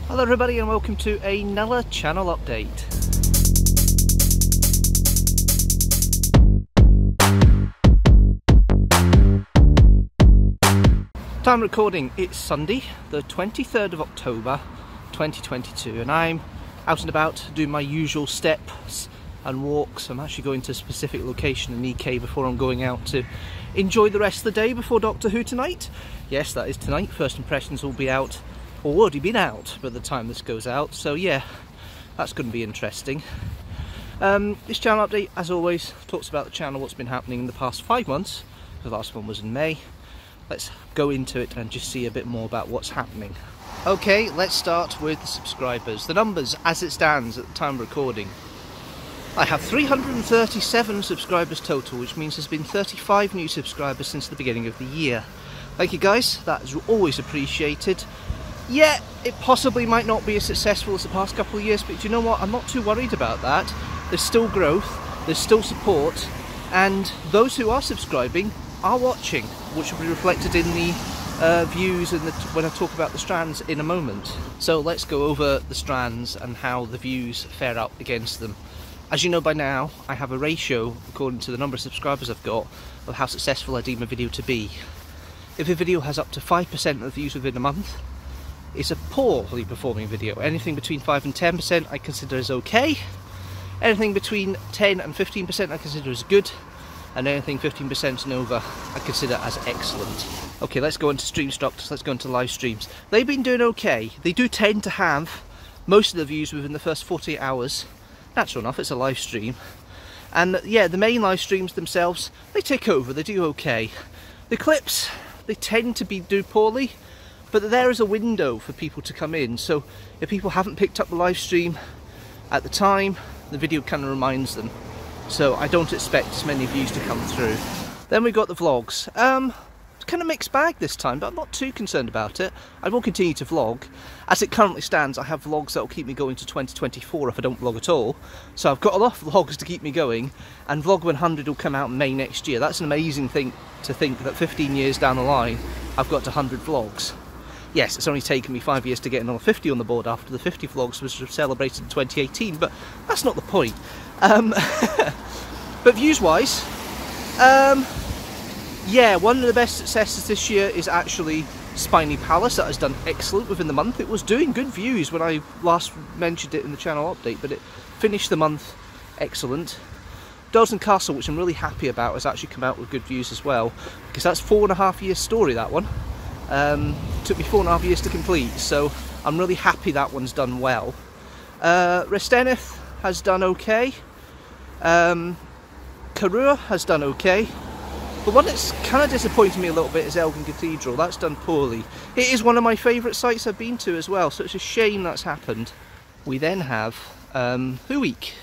Hello everybody and welcome to another channel update. Time recording, it's Sunday the 23rd of October 2022 and I'm out and about doing my usual steps and walks. I'm actually going to a specific location in EK before I'm going out to enjoy the rest of the day before Doctor Who tonight. Yes, that is tonight. First impressions will be out, or already been out by the time this goes out, so yeah, that's going to be interesting. This channel update, as always, talks about the channel, what's been happening in the past 5 months. The last one was in May. Let's go into it and just see a bit more about what's happening. Okay, let's start with the subscribers. The numbers as it stands at the time of recording. I have 337 subscribers total, which means there's been 35 new subscribers since the beginning of the year. Thank you guys, that is always appreciated. Yeah, it possibly might not be as successful as the past couple of years, but you know what, I'm not too worried about that. There's still growth, there's still support, and those who are subscribing are watching, which will be reflected in the views and when I talk about the strands in a moment. So let's go over the strands and how the views fare out against them. As you know by now, I have a ratio, according to the number of subscribers I've got, of how successful I deem a video to be. If a video has up to 5% of the views within a month, it's a poorly performing video. Anything between 5 and 10% I consider as okay. Anything between 10 and 15% I consider as good. And anything 15% and over I consider as excellent. Okay, let's go into Deanstructors, let's go into live streams. They've been doing okay. They do tend to have most of the views within the first 48 hours. Natural enough, it's a live stream. And yeah, the main live streams themselves, they take over, they do okay. The clips, they tend to do poorly. But there is a window for people to come in, so if people haven't picked up the live stream at the time, the video kind of reminds them. So I don't expect as many views to come through. Then we got the vlogs. It's kind of mixed bag this time, but I'm not too concerned about it. I will continue to vlog. As it currently stands, I have vlogs that will keep me going to 2024 if I don't vlog at all. So I've got a lot of vlogs to keep me going, and vlog 100 will come out in May next year. That's an amazing thing to think that 15 years down the line, I've got to 100 vlogs. Yes, it's only taken me 5 years to get another 50 on the board after the 50 vlogs was celebrated in 2018, but that's not the point. But views-wise, yeah, one of the best successes this year is actually Spiny Palace. That has done excellent within the month. It was doing good views when I last mentioned it in the channel update, but it finished the month excellent. Dawson Castle, which I'm really happy about, has actually come out with good views as well, because that's 4.5 years story, that one. Took me 4.5 years to complete, so I'm really happy that one's done well. Resteneth has done okay. Karua has done okay. But one that's kind of disappointed me a little bit is Elgin Cathedral. That's done poorly. It is one of my favourite sites I've been to as well, so it's a shame that's happened. We then have Who Week.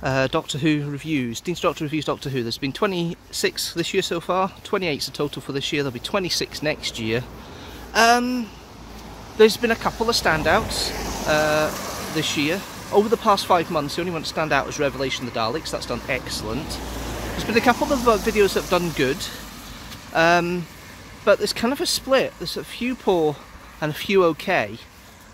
Doctor Who reviews, Deanstructor reviews Doctor Who. There's been 26 this year so far, 28's the total for this year, there'll be 26 next year. There's been a couple of standouts this year. Over the past 5 months, the only one to stand out is Revelation of the Daleks. That's done excellent. There's been a couple of videos that have done good, but there's kind of a split. There's a few poor and a few okay.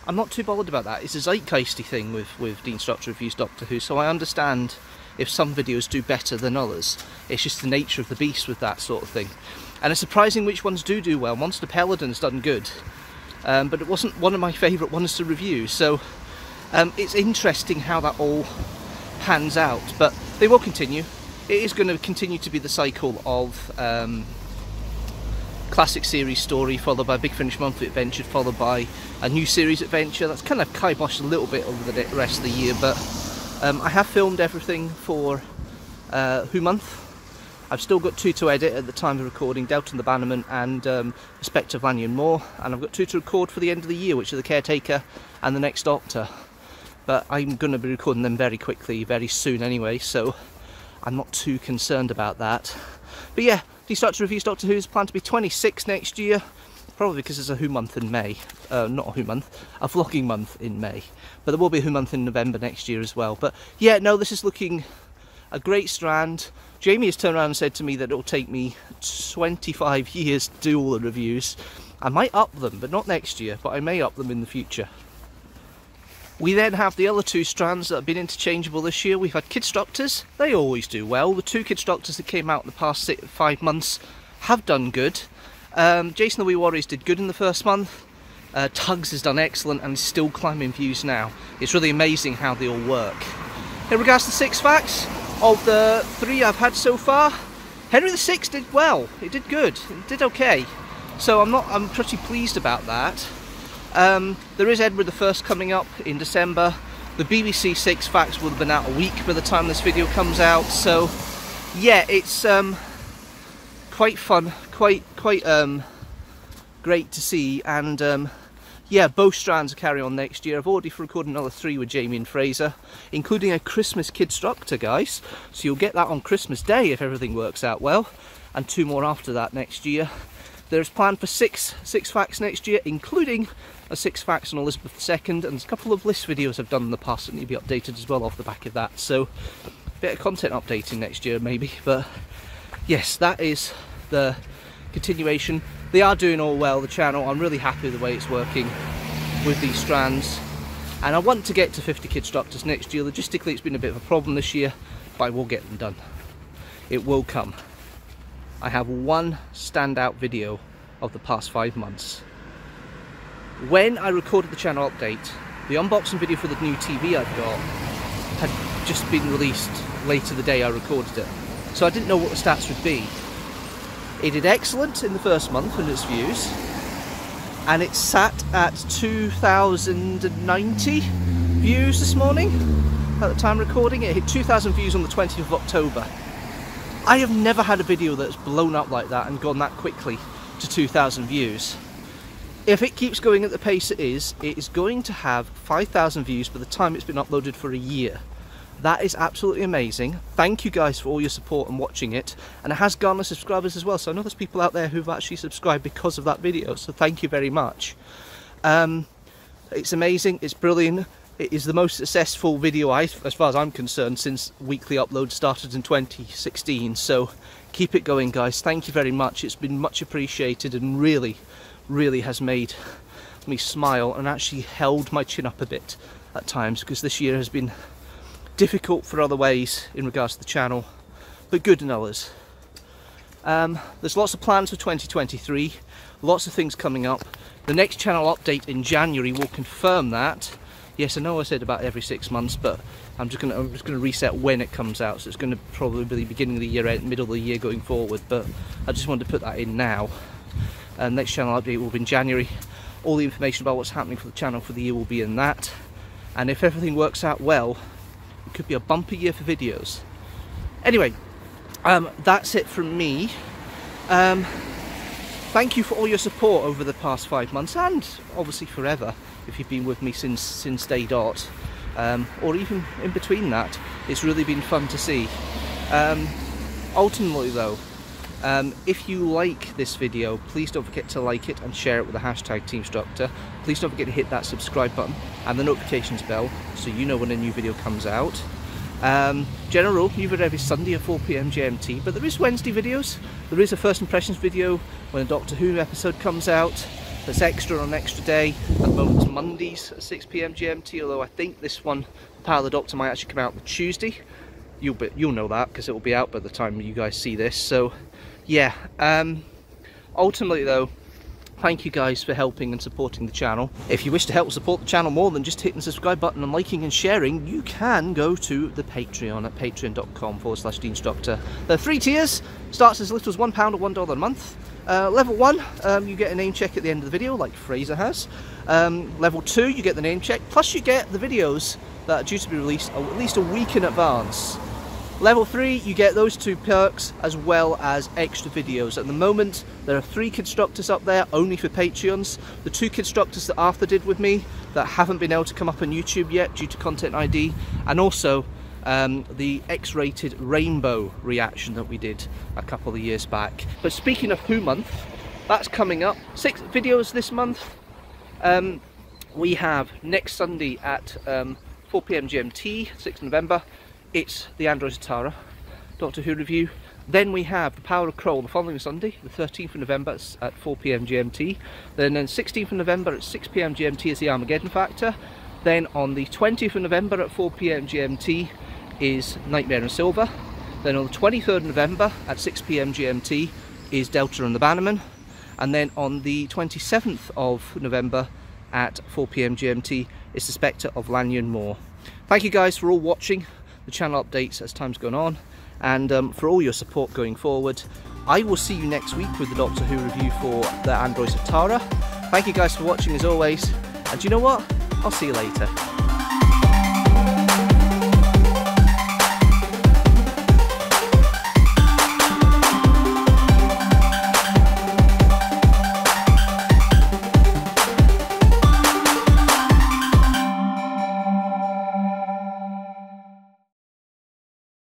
I'm not too bothered about that. It's a zeitgeisty thing with Deanstructor reviews Doctor Who, so I understand if some videos do better than others. It's just the nature of the beast with that sort of thing. And it's surprising which ones do well. Monster Paladin's done good, but it wasn't one of my favourite ones to review, so it's interesting how that all pans out. But they will continue. It is going to continue to be the cycle of classic series story, followed by Big Finish monthly adventure, followed by a new series adventure. That's kind of kiboshed a little bit over the rest of the year, but I have filmed everything for Who Month. I've still got 2 to edit at the time of recording, Delta and the Bannerman and Respect of Lanyon Moore, and I've got 2 to record for the end of the year, which are the Caretaker and the Next Doctor. But I'm going to be recording them very quickly, very soon anyway, so I'm not too concerned about that. But yeah, Deanstructor reviews Doctor Who is planned to be 26 next year, probably because there's a Who month in May. Not a Who month, a vlogging month in May. But there will be a Who month in November next year as well. But yeah, no, this is looking a great strand. Jamie has turned around and said to me that it will take me 25 years to do all the reviews. I might up them, but not next year, but I may up them in the future. We then have the other two strands that have been interchangeable this year. We've had Kidstructors, they always do well. The two Kidstructors that came out in the past 5 months have done good. Jason the Wee Warriors did good in the first month. Tugs has done excellent and is still climbing views now. It's really amazing how they all work. In regards to 6 facts, of the 3 I've had so far, Henry VI did well. It did good. It did okay. So I'm pretty pleased about that. There is Edward I coming up in December. The BBC 6 facts will have been out a week by the time this video comes out. So yeah, it's quite fun, quite great to see, and yeah, both strands will carry on next year. I've already recorded another 3 with Jamie and Fraser, including a Christmas Kidstructor, guys. So you'll get that on Christmas Day if everything works out well, and 2 more after that next year. There's planned for 6 facts next year, including a 6 facts on Elizabeth II, and there's a couple of list videos I've done in the past that need to be updated as well off the back of that. So a bit of content updating next year maybe, but yes, that is the continuation. They are doing all well, the channel. I'm really happy with the way it's working with these strands, and I want to get to 50 Kidstructors next year. Logistically it's been a bit of a problem this year, but I will get them done. It will come. I have one standout video of the past 5 months. When I recorded the channel update, the unboxing video for the new TV I've got had just been released later the day I recorded it, so I didn't know what the stats would be. It did excellent in the first month in its views, and it sat at 2,090 views this morning at the time recording. It hit 2,000 views on the 20th of October. I have never had a video that's blown up like that and gone that quickly to 2,000 views. If it keeps going at the pace it is going to have 5,000 views by the time it's been uploaded for a year. That is absolutely amazing. Thank you guys for all your support and watching it, and it has garnered subscribers as well, so I know there's people out there who've actually subscribed because of that video, so thank you very much. It's amazing, it's brilliant. It is the most successful video, as far as I'm concerned, since weekly uploads started in 2016, so keep it going guys. Thank you very much. It's been much appreciated and really has made me smile and actually held my chin up a bit at times, because this year has been difficult for other ways in regards to the channel, but good in others. There's lots of plans for 2023, lots of things coming up. The next channel update in January will confirm that. Yes, I know I said about every 6 months, but I'm just gonna reset when it comes out, so it's going to probably be the beginning of the year, middle of the year going forward, but I just wanted to put that in now. Next channel update will be in January. All the information about what's happening for the channel for the year will be in that, and if everything works out well, it could be a bumper year for videos. Anyway, that's it from me. Thank you for all your support over the past 5 months, and obviously forever if you've been with me since day dot, or even in between that. It's really been fun to see. Ultimately though, if you like this video, please don't forget to like it and share it with the hashtag teamstructor. Please don't forget to hit that subscribe button and the notifications bell so you know when a new video comes out. General rule, new video every Sunday at 4 PM GMT, but there is Wednesday videos. There is a first impressions video when a Doctor Who episode comes out. There's extra on an extra day. At the moment it's Mondays at 6 PM GMT, although I think this one, Power of the Doctor, might actually come out on Tuesday. You'll know that because it will be out by the time you guys see this. So yeah, ultimately though, thank you guys for helping and supporting the channel. If you wish to help support the channel more than just hitting the subscribe button and liking and sharing, you can go to the Patreon at patreon.com/Deanstructor. There are 3 tiers, starts as little as £1 or $1 a month. Level 1, you get a name check at the end of the video, like Fraser has. Level 2, you get the name check, plus you get the videos that are due to be released at least a week in advance. Level 3, you get those 2 perks as well as extra videos. At the moment, there are 3 Kidstructors up there only for Patreons. The 2 Kidstructors that Arthur did with me that haven't been able to come up on YouTube yet due to content ID, and also the X-rated rainbow reaction that we did a couple of years back. But speaking of Who Month, that's coming up. 6 videos this month. We have next Sunday at 4 PM GMT, 6th November. It's the Android Zatara Doctor Who review, Then we have the Power of Kroll the following Sunday, the 13th of November at 4 PM GMT. Then on 16th of November at 6 PM GMT is the Armageddon Factor. Then on the 20th of November at 4 PM GMT is Nightmare and Silver. Then on the 23rd of November at 6 PM GMT is Delta and the Bannerman. And then on the 27th of November at 4 PM GMT is the Spectre of Lanyon Moor. Thank you guys for all watching the channel updates as time's gone on, and for all your support going forward. I will see you next week with the Doctor Who review for the Androids of Tara. Thank you guys for watching as always, and you know what? I'll see you later.